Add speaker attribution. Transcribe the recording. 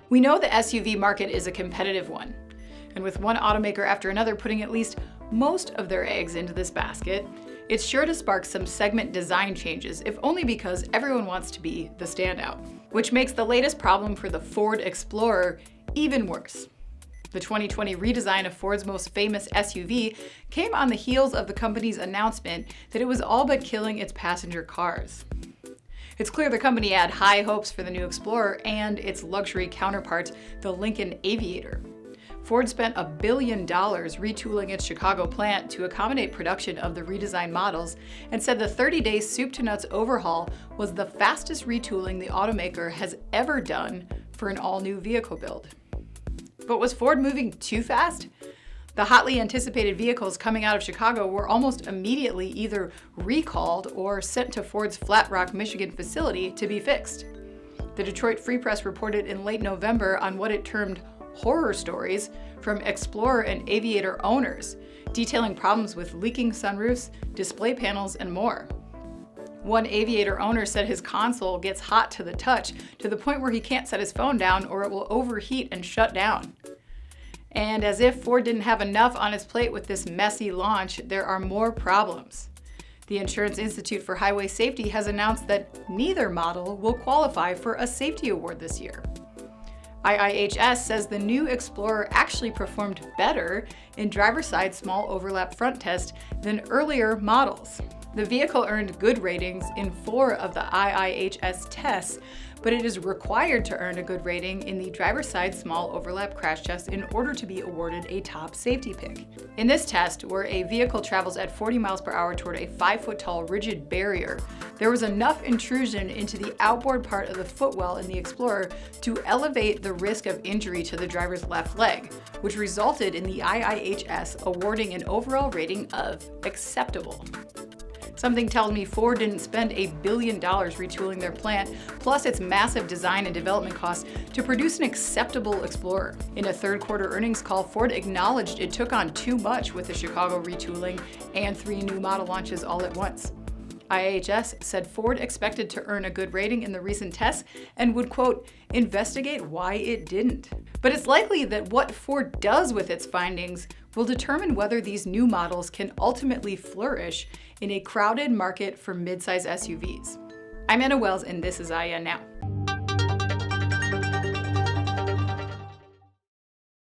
Speaker 1: We know the SUV market is a competitive one, and with one automaker after another putting at least most of their eggs into this basket, it's sure to spark some segment design changes, if only because everyone wants to be the standout. Which makes the latest problem for the Ford Explorer even worse. The 2020 redesign of Ford's most famous SUV came on the heels of the company's announcement that it was all but killing its passenger cars. It's clear the company had high hopes for the new Explorer and its luxury counterpart, the Lincoln Aviator. Ford spent $1 billion retooling its Chicago plant to accommodate production of the redesigned models and said the 30-day soup-to-nuts overhaul was the fastest retooling the automaker has ever done for an all-new vehicle build. But was Ford moving too fast? The hotly anticipated vehicles coming out of Chicago were almost immediately either recalled or sent to Ford's Flat Rock, Michigan facility to be fixed. The Detroit Free Press reported in late November on what it termed horror stories from Explorer and Aviator owners, detailing problems with leaking sunroofs, display panels, and more. One Aviator owner said his console gets hot to the touch to the point where he can't set his phone down or it will overheat and shut down. And as if Ford didn't have enough on its plate with this messy launch, there are more problems. The Insurance Institute for Highway Safety has announced that neither model will qualify for a safety award this year. IIHS says the new Explorer actually performed better in driver-side small overlap front test than earlier models. The vehicle earned good ratings in 4 of the IIHS tests, but it is required to earn a good rating in the driver-side small overlap crash test in order to be awarded a top safety pick. In this test, where a vehicle travels at 40 miles per hour toward a 5-foot-tall rigid barrier, there was enough intrusion into the outboard part of the footwell in the Explorer to elevate the risk of injury to the driver's left leg, which resulted in the IIHS awarding an overall rating of acceptable. Something tells me Ford didn't spend $1 billion retooling their plant, plus its massive design and development costs, to produce an acceptable Explorer. In a third-quarter earnings call, Ford acknowledged it took on too much with the Chicago retooling and 3 new model launches all at once. IIHS said Ford expected to earn a good rating in the recent tests and would, quote, investigate why it didn't. But it's likely that what Ford does with its findings will determine whether these new models can ultimately flourish in a crowded market for midsize SUVs. I'm Anna Wells, and this is IEN Now.